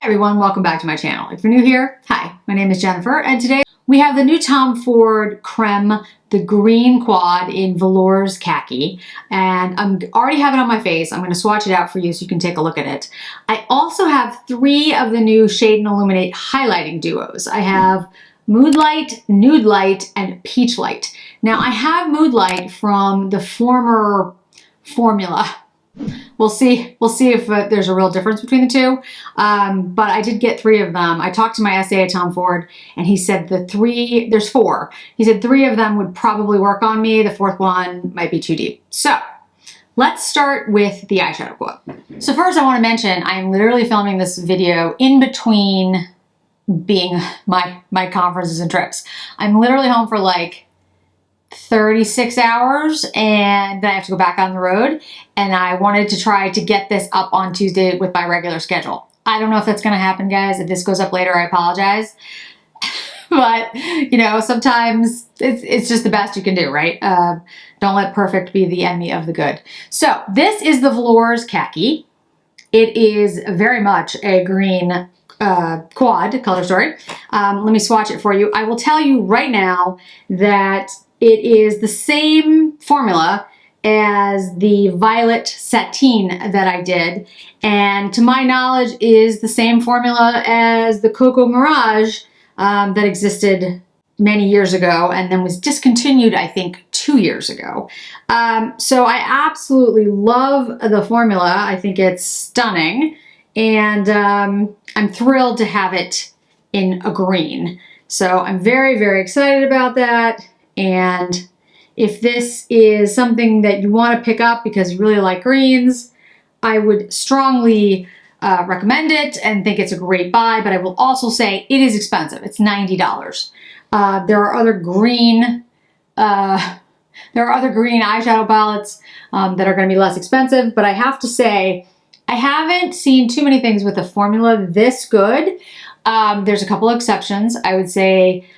Hi everyone, welcome back to my channel. If you're new here, hi, my name is Jennifer, and today we have the new Tom Ford Creme, the green quad in Velours Kaki, and I already have it on my face. I'm going to swatch it out for you so you can take a look at it. I also have 3 of the new Shade and Illuminate highlighting duos. I have Moodlight, Nudelight, and Peachlight. Now I have Moodlight from the former formula. We'll see if there's a real difference between the two, but I did get 3 of them. I talked to my SAA Tom Ford, and he said there's 4. He said 3 of them would probably work on me. The 4th one might be too deep. So let's start with the eyeshadow quad. So first I want to mention I'm literally filming this video in between being my conferences and trips. I'm literally home for like 36 hours and then I have to go back on the road, and I wanted to try to get this up on Tuesday with my regular schedule. I don't know if that's going to happen, guys. If this goes up later, I apologize. But, you know, sometimes it's just the best you can do, right? Don't let perfect be the enemy of the good. So this is the Velours Kaki. It is very much a green quad color story. Let me swatch it for you. I will tell you right now that it is the same formula as the violet sateen that I did, and to my knowledge is the same formula as the Cocoa Mirage that existed many years ago and then was discontinued, I think, 2 years ago. So I absolutely love the formula. I think it's stunning, and I'm thrilled to have it in a green. So I'm very, very excited about that. And if this is something that you want to pick up because you really like greens, I would strongly recommend it and think it's a great buy, but I will also say it is expensive. It's $90. There are other green eyeshadow palettes that are going to be less expensive, but I have to say I haven't seen too many things with a formula this good. There's a couple of exceptions. I would say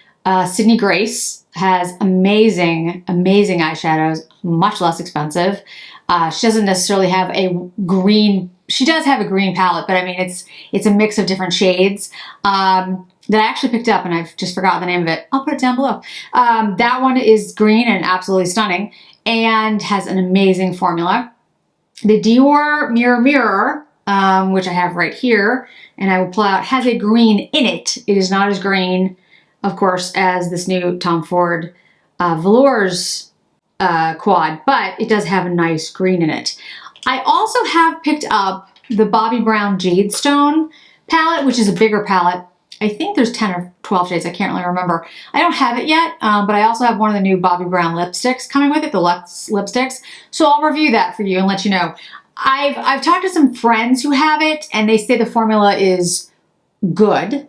Sydney Grace has amazing eyeshadows, much less expensive. She doesn't necessarily have a green, she does have a green palette, but I mean, it's a mix of different shades that I actually picked up, and I've just forgotten the name of it. I'll put it down below. That one is green and absolutely stunning and has an amazing formula. The Dior Mirror, which I have right here, and I will pull out, has a green in it. It is not as green, of course, as this new Tom Ford Velours quad, but it does have a nice green in it. I also have picked up the Bobbi Brown Jade Stone palette, which is a bigger palette. I think there's 10 or 12 shades. I can't really remember. I don't have it yet, but I also have one of the new Bobbi Brown lipsticks coming with it, the Luxe lipsticks. So I'll review that for you and let you know. I've talked to some friends who have it, and they say the formula is good.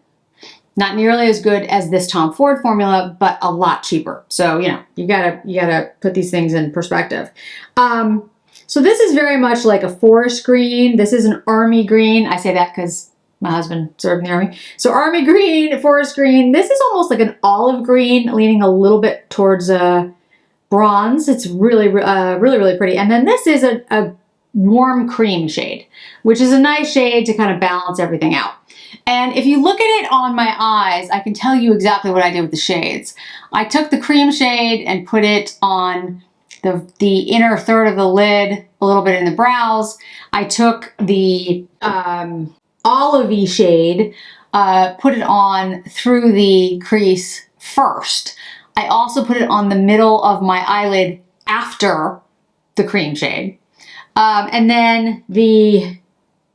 Not nearly as good as this Tom Ford formula, but a lot cheaper. So, you know, you gotta put these things in perspective. So this is very much like a forest green. This is an army green. I say that because my husband served in the army. So army green, forest green. This is almost like an olive green, leaning a little bit towards bronze. It's really, really pretty. And then this is a warm cream shade, which is a nice shade to kind of balance everything out. And if you look at it on my eyes, I can tell you exactly what I did with the shades. I took the cream shade and put it on the inner third of the lid, a little bit in the brows. I took the olivey shade, put it on through the crease first. I also put it on the middle of my eyelid after the cream shade. And then the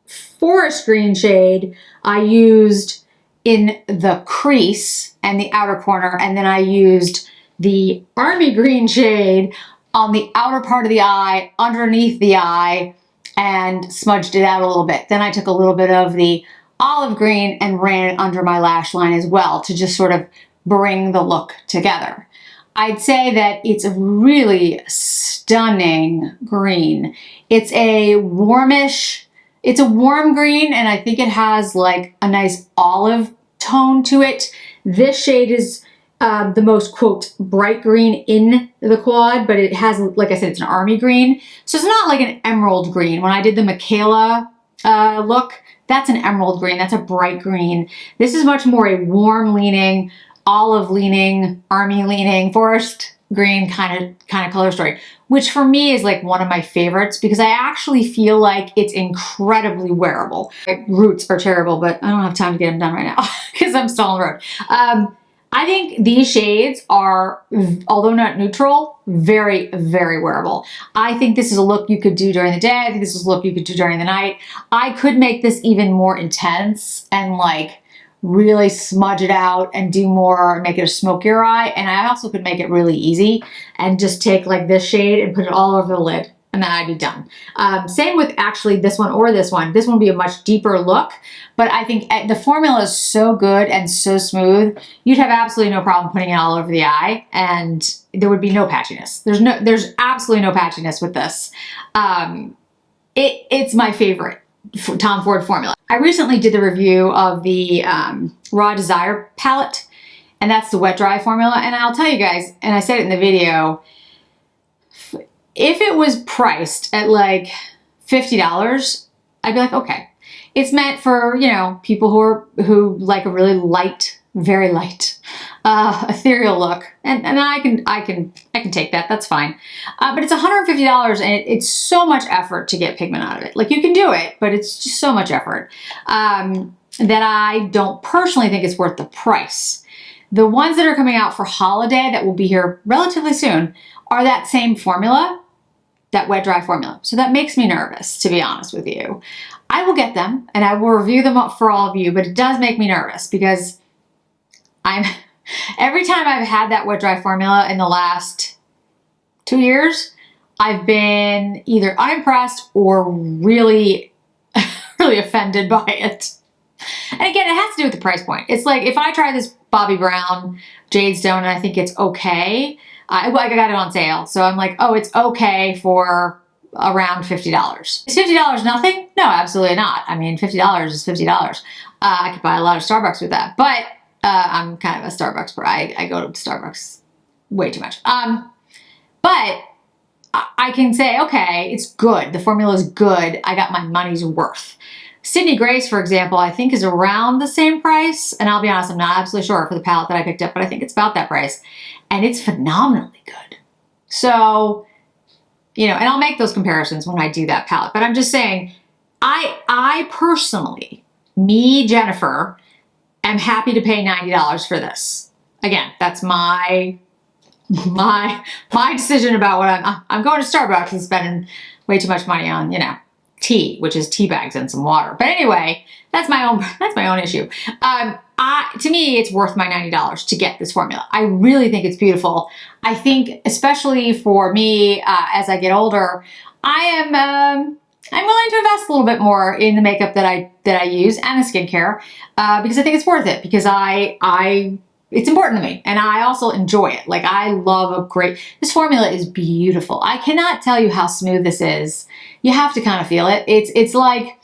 forest green shade I used in the crease and the outer corner, and then I used the army green shade on the outer part of the eye, underneath the eye, and smudged it out a little bit. Then I took a little bit of the olive green and ran it under my lash line as well to just sort of bring the look together. I'd say that it's a really stunning green. It's a warmish, it's a warm green, and I think it has like a nice olive tone to it. This shade is the most, quote, bright green in the quad, but it has, like I said, it's an army green. So it's not like an emerald green. When I did the Michaela look, That's an emerald green. That's a bright green. This is much more a warm leaning, olive leaning, army leaning, forest green kind of color story, which for me is like one of my favorites because I actually feel like it's incredibly wearable. My roots are terrible, but I don't have time to get them done right now because I'm still on the road. I think these shades are, although not neutral, very, very wearable. I think this is a look you could do during the day. I think this is a look you could do during the night. I could make this even more intense and like really smudge it out and do more, make it a smokier eye. And I also could make it really easy and just take like this shade and put it all over the lid and then I'd be done. Same with actually this one or this one. This one would be a much deeper look, but I think the formula is so good and so smooth, you'd have absolutely no problem putting it all over the eye and there would be no patchiness. There's absolutely no patchiness with this. It's my favorite Tom Ford formula. I recently did the review of the Raw Desire palette, and that's the wet dry formula. And I'll tell you guys, and I said it in the video, if it was priced at like $50, I'd be like, okay. It's meant for, you know, people who like a really light, very light, ethereal look, and I can take that. That's fine. But it's $150, and it's so much effort to get pigment out of it. Like you can do it, but it's just so much effort that I don't personally think it's worth the price. The ones that are coming out for holiday that will be here relatively soon are that same formula, that wet dry formula. So that makes me nervous, to be honest with you. I will get them and I will review them up for all of you, but it does make me nervous because every time I've had that wet dry formula in the last 2 years, I've been either unimpressed or really, really offended by it. And again, it has to do with the price point. It's like if I try this Bobbi Brown Jade Stone and I think it's okay, I got it on sale. So I'm like, oh, it's okay for around $50. Is $50 nothing? No, absolutely not. I mean, $50 is $50. I could buy a lot of Starbucks with that, but I'm kind of a Starbucks person. I go to Starbucks way too much. But I can say, okay, it's good. The formula is good. I got my money's worth. Sydney Grace, for example, I think is around the same price. And I'll be honest, I'm not absolutely sure for the palette that I picked up, but I think it's about that price. And it's phenomenally good. So, you know, and I'll make those comparisons when I do that palette. But I'm just saying, I personally, me, Jennifer, am happy to pay $90 for this. Again, that's my decision about what I'm going to Starbucks and spending way too much money on, you know, tea, which is tea bags and some water. But anyway, that's my own issue. To me, it's worth my $90 to get this formula. I really think it's beautiful. I think, especially for me, as I get older, I'm willing to invest a little bit more in the makeup that I use and the skincare because I think it's worth it. Because it's important to me, and I also enjoy it. Like I love this formula is beautiful. I cannot tell you how smooth this is. You have to kind of feel it. It's like,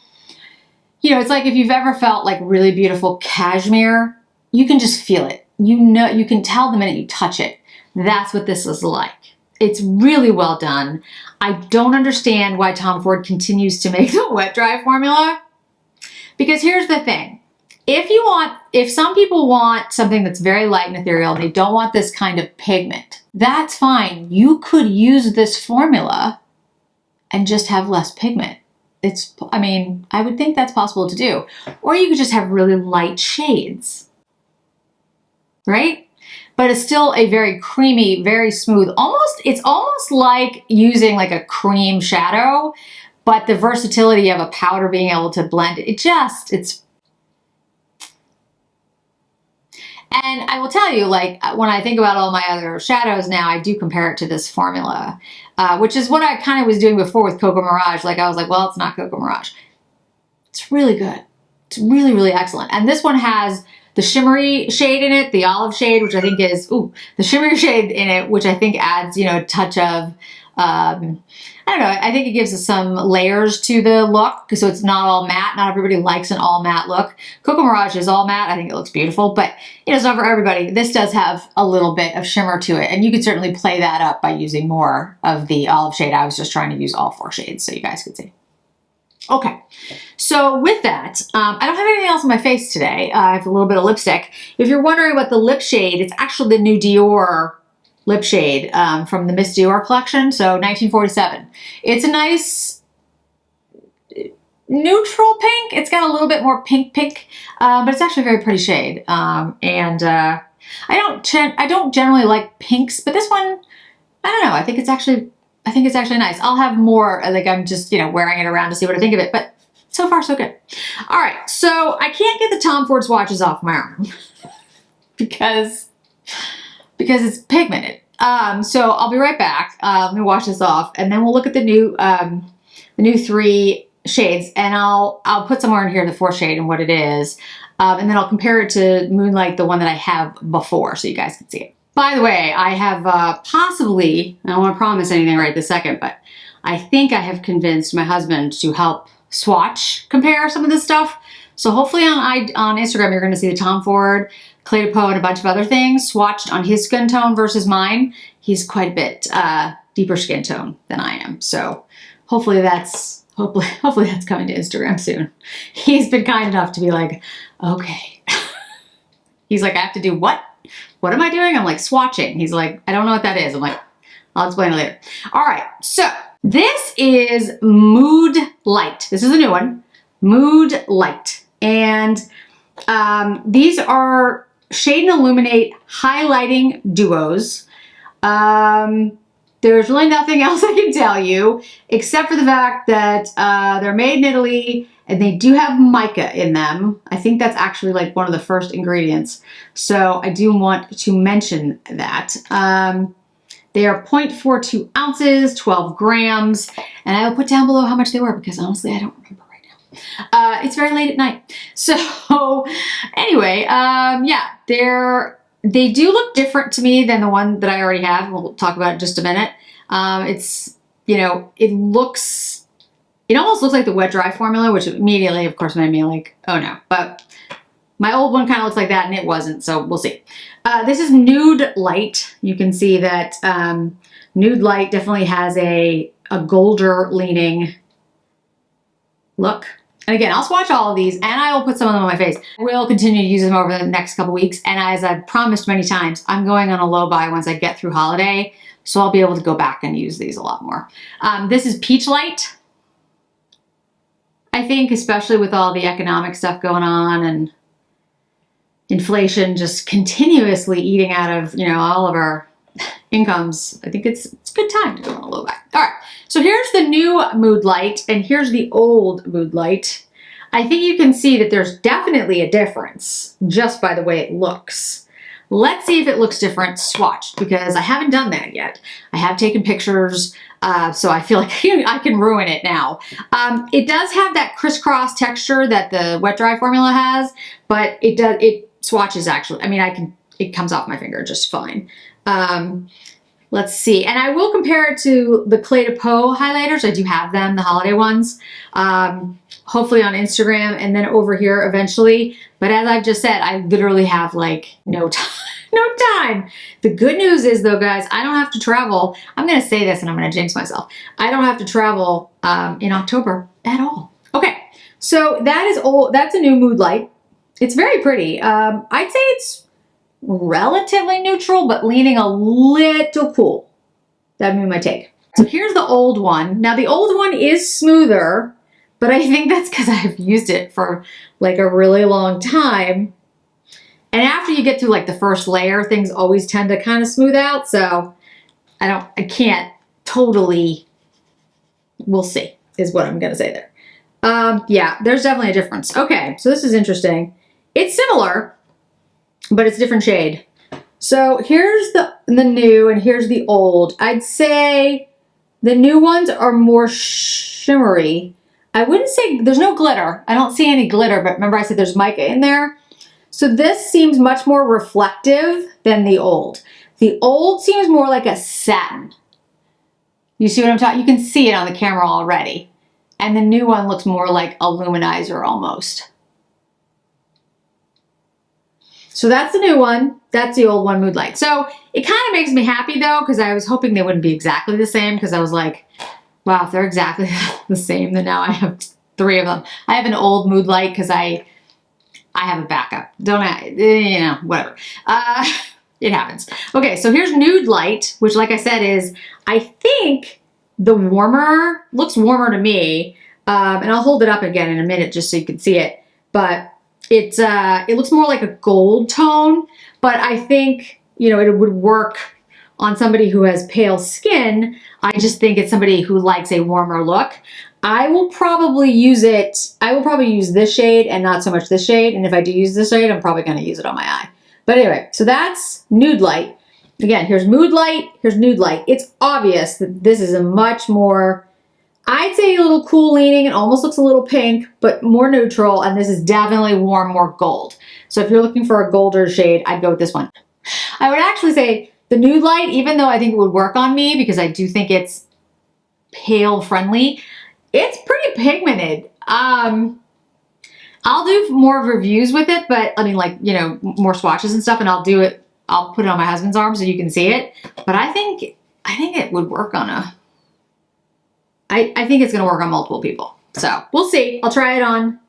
you know, it's like if you've ever felt like really beautiful cashmere, you can just feel it. You know, you can tell the minute you touch it. That's what this is like. It's really well done. I don't understand why Tom Ford continues to make the wet dry formula, because here's the thing. If some people want something that's very light and ethereal and they don't want this kind of pigment, that's fine. You could use this formula and just have less pigment. I would think that's possible to do. Or you could just have really light shades, right? But it's still a very creamy, very smooth, it's almost like using like a cream shadow, but the versatility of a powder being able to blend it, and I will tell you, like, when I think about all my other shadows now, I do compare it to this formula, which is what I kind of was doing before with Coco Mirage. Like, I was like, well, it's not Coco Mirage. It's really good. It's really, really excellent. And this one has the shimmery shade in it, the olive shade, which I think is, the shimmery shade in it, which I think adds, you know, a touch of, I don't know, I think it gives us some layers to the look, so it's not all matte. Not everybody likes an all matte look. Coco Mirage is all matte. I think it looks beautiful, but you know, it's not for everybody. This does have a little bit of shimmer to it, and you could certainly play that up by using more of the olive shade. I was just trying to use all 4 shades so you guys could see. Okay, so with that, I don't have anything else on my face today. I have a little bit of lipstick. If you're wondering what the lip shade, it's actually the new Dior lip shade from the Miss Dior collection, so 1947. It's a nice neutral pink. It's got a little bit more pink, but it's actually a very pretty shade. I don't generally like pinks, but this one, I don't know. I think it's actually nice. I'll have more, like I'm just, wearing it around to see what I think of it, but so far so good. All right, so I can't get the Tom Ford swatches off my arm because it's pigmented. So I'll be right back. Let me wash this off, and then we'll look at the new 3 shades, and I'll put somewhere in here the 4th shade and what it is, and then I'll compare it to Moonlight, the one that I have before, so you guys can see it. By the way, I have possibly, I don't want to promise anything right this second, but I think I have convinced my husband to help swatch compare some of this stuff. So hopefully on Instagram, you're going to see the Tom Ford, Clé de Peau, and a bunch of other things swatched on his skin tone versus mine. He's quite a bit deeper skin tone than I am. So hopefully that's coming to Instagram soon. He's been kind enough to be like, okay. He's like, I have to do what? What am I doing? I'm like, swatching. He's like, I don't know what that is. I'm like, I'll explain it later. All right, so this is Moodlight. This is a new one, Moodlight. And these are Shade and Illuminate highlighting duos. There's really nothing else I can tell you except for the fact that they're made in Italy and they do have mica in them. I think that's actually like one of the first ingredients. So I do want to mention that. They are 0.42 ounces, 12 grams, and I will put down below how much they were because honestly, I don't remember right now. It's very late at night. So anyway, yeah, they do look different to me than the one that I already have. We'll talk about it in just a minute. It almost looks like the wet dry formula, which immediately, of course, made me like, oh no. But my old one kind of looks like that and it wasn't, so we'll see. This is Nudelight. You can see that Nudelight definitely has a golder leaning look. And again, I'll swatch all of these and I will put some of them on my face. We'll continue to use them over the next couple weeks. And as I've promised many times, I'm going on a low buy once I get through holiday. So I'll be able to go back and use these a lot more. This is Peachlight. I think, especially with all the economic stuff going on and inflation just continuously eating out of, all of our incomes, I think it's a good time to go on a low buy. All right, so here's the new Moodlight and here's the old Moodlight. I think you can see that there's definitely a difference just by the way it looks. Let's see if it looks different swatched because I haven't done that yet. I have taken pictures, so I feel like I can ruin it now. It does have that crisscross texture that the wet dry formula has, but it swatches actually. I mean, it comes off my finger just fine. Let's see. And I will compare it to the Clé de Peau highlighters. I do have them, the holiday ones. Hopefully on Instagram and then over here eventually. But as I've just said, I literally have like no time. The good news is though, guys, I don't have to travel. I'm going to say this and I'm going to jinx myself. I don't have to travel in October at all. Okay. So that is old. That's a new Moodlight. It's very pretty. I'd say it's relatively neutral, but leaning a little cool. That'd be my take. So here's the old one. Now the old one is smoother, but I think that's because I've used it for like a really long time. And after you get through like the first layer, things always tend to kind of smooth out. So I can't totally, we'll see is what I'm going to say there. Yeah, there's definitely a difference. Okay, so this is interesting. It's similar, but it's a different shade. So here's the new and here's the old. I'd say the new ones are more shimmery. I wouldn't say, there's no glitter. I don't see any glitter, but remember I said there's mica in there. So this seems much more reflective than the old. The old seems more like a satin. You see what I'm talking? You can see it on the camera already. And the new one looks more like a luminizer almost. So that's the new one. That's the old one, Moodlight. So it kind of makes me happy though, because I was hoping they wouldn't be exactly the same, because I was like, wow, if they're exactly the same, then now I have 3 of them. I have an old Moodlight because I have a backup. Don't I? You know, whatever. It happens. Okay, so here's Nudelight, which like I said is, I think the warmer, looks warmer to me. And I'll hold it up again in a minute just so you can see it. But it looks more like a gold tone, but I think, you know, it would work on somebody who has pale skin. I just think it's somebody who likes a warmer look. I will probably use it, I will probably use this shade and not so much this shade. And if I do use this shade, I'm probably gonna use it on my eye. But anyway, so that's Nudelight. Again, here's Moodlight, here's Nudelight. It's obvious that this is a much more, I'd say a little cool leaning. It almost looks a little pink, but more neutral. And this is definitely warm, more gold. So if you're looking for a golder shade, I'd go with this one. I would actually say the Nudelight, even though I think it would work on me because I do think it's pale friendly, it's pretty pigmented. I'll do more reviews with it, but I mean, like, you know, more swatches and stuff, and I'll put it on my husband's arm so you can see it. But I think it would work on I think it's gonna work on multiple people. So we'll see. I'll try it on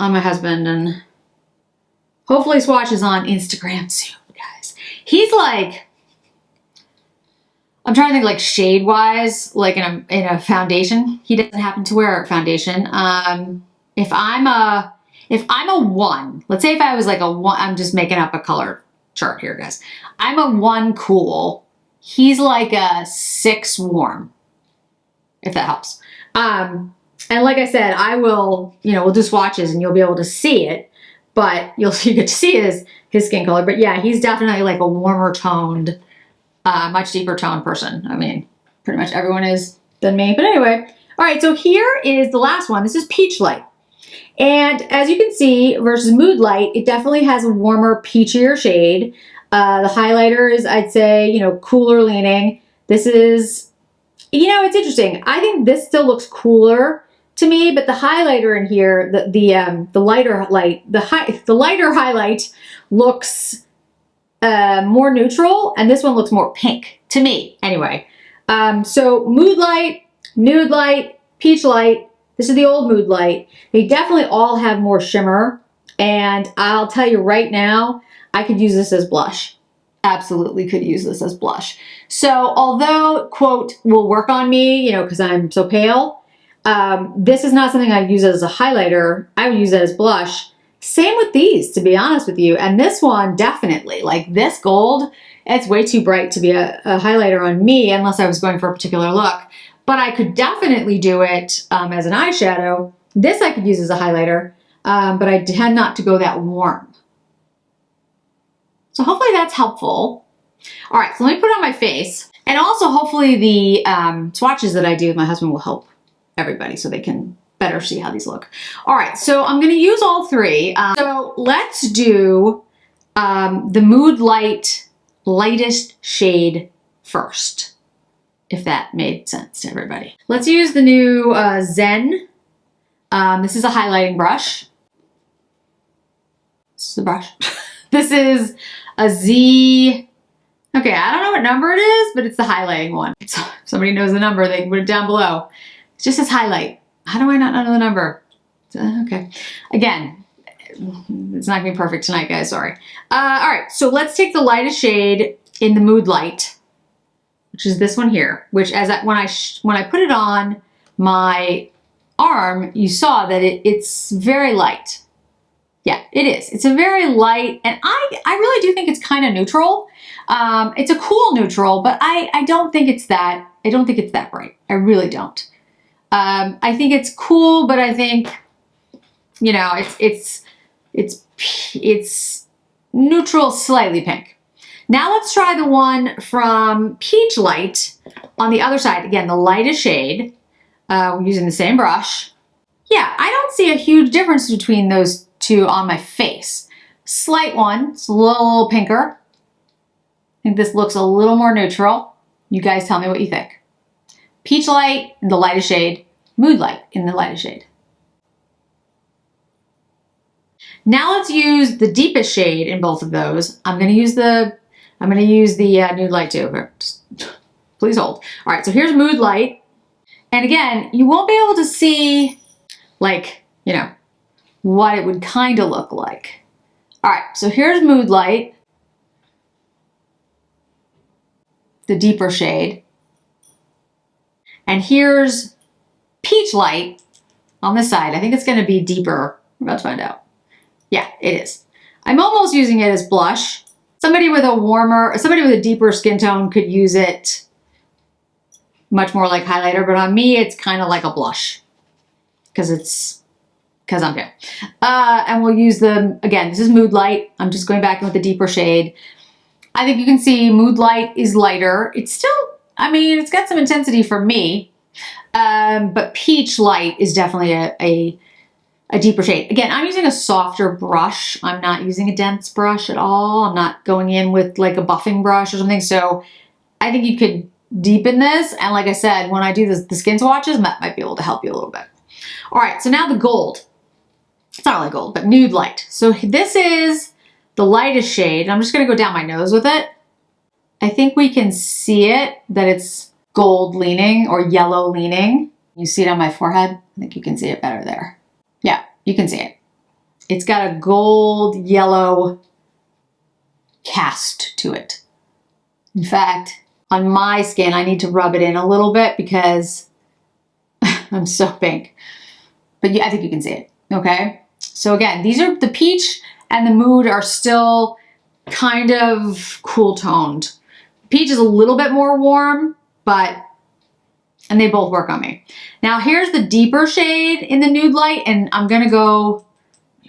my husband and hopefully swatches on Instagram soon, guys. He's like, I'm trying to think like shade wise, like in a foundation. He doesn't happen to wear foundation. If I'm a 1, let's say if I was like a 1, I'm just making up a color chart here, guys. I'm a 1 cool. He's like a 6 warm, if that helps. And like I said, I will, you know, we'll do swatches and you'll be able to see it, but you get to see his skin color. But yeah, he's definitely like a warmer toned, much deeper toned person. I mean, pretty much everyone is than me. But anyway, all right, so here is the last one. This is Peachlight. And as you can see, versus Moodlight, it definitely has a warmer, peachier shade. The highlighter is, I'd say, you know, cooler leaning. This is, you know, it's interesting. I think this still looks cooler to me, but the highlighter in here, the lighter light, the lighter highlight looks more neutral, and this one looks more pink to me, anyway. So Moodlight, Nudelight, Peachlight. This is the old Moodlight. They definitely all have more shimmer, and I'll tell you right now, I could use this as blush. Absolutely could use this as blush. So although, quote, will work on me, you know, because I'm so pale, this is not something I'd use as a highlighter. I would use it as blush. Same with these, to be honest with you. And this one, definitely, like this gold, it's way too bright to be a highlighter on me unless I was going for a particular look. But I could definitely do it as an eyeshadow. This I could use as a highlighter, but I tend not to go that warm. So hopefully that's helpful. All right, so let me put it on my face. And also hopefully the swatches that I do with my husband will help everybody so they can better see how these look. All right, so I'm gonna use all 3. So let's do the Moodlight lightest shade first, if that made sense to everybody. Let's use the new Zen. This is a highlighting brush. This is the brush. This is a Z. Okay, I don't know what number it is, but it's the highlighting one. So if somebody knows the number, they can put it down below. It just says highlight. How do I not know the number? Okay. Again, it's not gonna be perfect tonight, guys, sorry. All right, so let's take the lightest shade in the Moodlight, which is this one here, which when I put it on my arm, you saw that it's very light. Yeah, it is. It's a very light, and I really do think it's kind of neutral. It's a cool neutral, but I don't think it's that bright. I really don't. I think it's cool, but I think, you know, it's neutral, slightly pink. Now let's try the one from Peachlight on the other side. Again, the lightest shade. We're using the same brush. Yeah, I don't see a huge difference between those 2 on my face. Slight one, it's a little pinker. I think this looks a little more neutral. You guys tell me what you think. Peachlight in the lightest shade, Moodlight in the lightest shade. Now let's use the deepest shade in both of those. I'm gonna use the Nudelight too. Just, please hold. All right, so here's Moodlight. And again, you won't be able to see like, you know, what it would kind of look like. All right, so here's Moodlight, the deeper shade. And here's Peachlight on this side. I think it's going to be deeper. We're about to find out. Yeah, it is. I'm almost using it as blush. Somebody with a deeper skin tone could use it much more like highlighter, but on me, it's kind of like a blush because I'm fair. And we'll use again, this is Moodlight. I'm just going back in with the deeper shade. I think you can see Moodlight is lighter. It's still, I mean, it's got some intensity for me, but Peachlight is definitely a deeper shade. Again, I'm using a softer brush. I'm not using a dense brush at all. I'm not going in with like a buffing brush or something. So I think you could deepen this. And like I said, when I do the skin swatches, that might be able to help you a little bit. All right, so now the gold. It's not really gold, but Nudelight. So this is the lightest shade. I'm just gonna go down my nose with it. I think we can see it, that it's gold leaning or yellow leaning. You see it on my forehead? I think you can see it better there. Yeah, you can see it. It's got a gold yellow cast to it. In fact, on my skin, I need to rub it in a little bit because I'm so pink. But yeah, I think you can see it, okay? So again, these are the peach and the mood are still kind of cool toned. Peach is a little bit more warm, and they both work on me. Now here's the deeper shade in the Nudelight, and I'm gonna go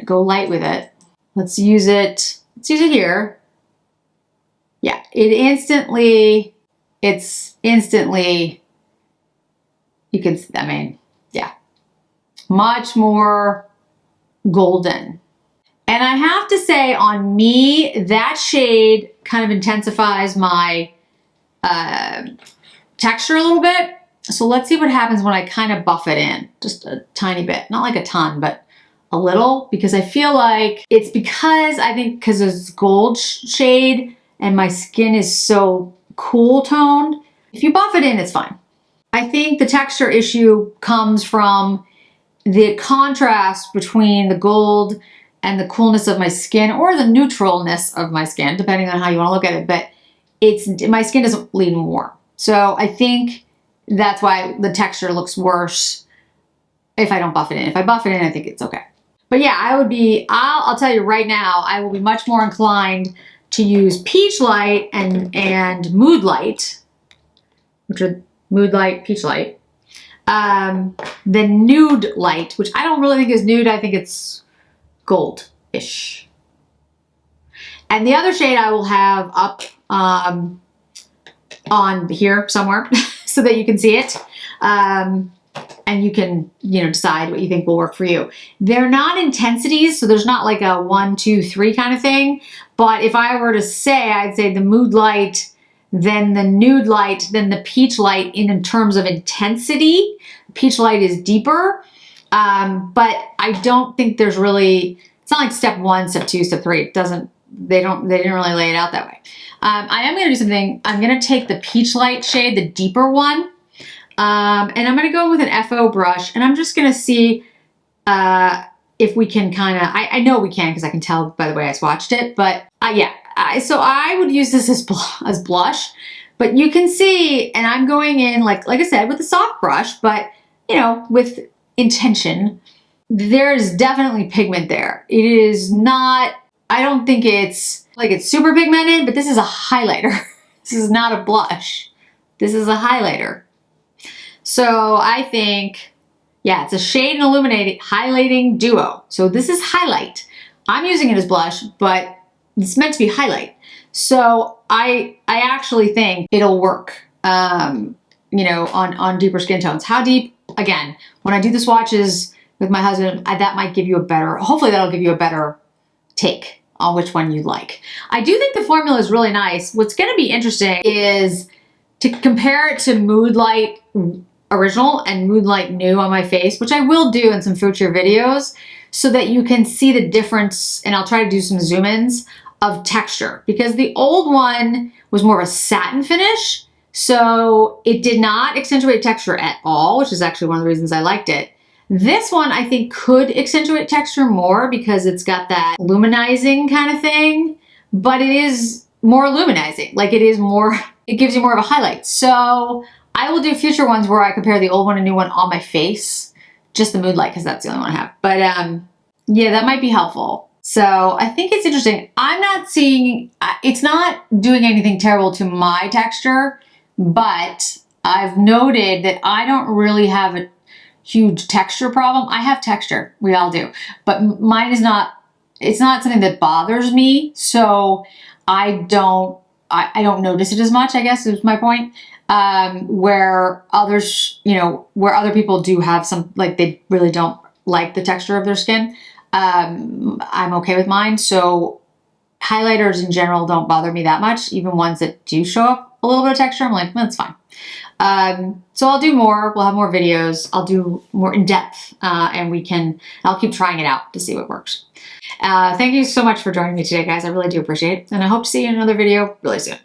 light with it. Let's use it here. Yeah, it's instantly, you can, I mean, yeah, much more golden. And I have to say on me, that shade kind of intensifies my texture a little bit. So let's see what happens when I kind of buff it in, just a tiny bit, not like a ton, but a little, because I feel like it's because it's gold shade and my skin is so cool toned. If you buff it in, it's fine. I think the texture issue comes from the contrast between the gold and the coolness of my skin, or the neutralness of my skin, depending on how you want to look at it, but my skin doesn't lean warm. So I think that's why the texture looks worse if I don't buff it in. If I buff it in, I think it's okay. But yeah, I'll tell you right now, I will be much more inclined to use Peachlight and Moodlight, which are Moodlight, Peachlight, than Nudelight, which I don't really think is nude. I think it's gold-ish. And the other shade I will have up on here somewhere so that you can see it. And you can, decide what you think will work for you. They're not intensities, so there's not like a 1, 2, 3 kind of thing. But if I were to say, I'd say the Moodlight, then the Nudelight, then the Peachlight in terms of intensity. Peachlight is deeper, but I don't think there's really, it's not like step 1, step 2, step 3. They didn't really lay it out that way. I am gonna do something. I'm gonna take the Peachlight shade, the deeper one, and I'm gonna go with an FO brush, and I'm just gonna see if we can kind of, I know we can because I can tell by the way I swatched it, but yeah, so I would use this as blush, but you can see, and I'm going in like I said, with a soft brush, but with intention. There's definitely pigment there. It is not, I don't think it's super pigmented, but this is a highlighter. This is not a blush. This is a highlighter. So I think, yeah, it's a shade and illuminating highlighting duo. So this is highlight. I'm using it as blush, but it's meant to be highlight. So I actually think it'll work, on deeper skin tones. How deep? Again, when I do the swatches with my husband, that might give you hopefully that'll give you a better take on which one you like. I do think the formula is really nice. What's going to be interesting is to compare it to Moodlight Original and Moodlight New on my face, which I will do in some future videos so that you can see the difference, and I'll try to do some zoom-ins of texture, because the old one was more of a satin finish, so it did not accentuate texture at all, which is actually one of the reasons I liked it. This one I think could accentuate texture more because it's got that luminizing kind of thing, but it is more luminizing. Like it is more, it gives you more of a highlight. So I will do future ones where I compare the old one and new one on my face, just the Moodlight because that's the only one I have. But yeah, that might be helpful. So I think it's interesting. I'm not seeing, it's not doing anything terrible to my texture, but I've noted that I don't really have a huge texture problem. I have texture, we all do, but mine is not, it's not something that bothers me. So I don't notice it as much, I guess is my point. Where others, you know, where other people do have some, like they really don't like the texture of their skin. I'm okay with mine. So highlighters in general don't bother me that much. Even ones that do show up a little bit of texture, I'm like, that's fine. So I'll do more, we'll have more videos, I'll do more in depth, and I'll keep trying it out to see what works. Thank you so much for joining me today, guys. I really do appreciate it. And I hope to see you in another video really soon.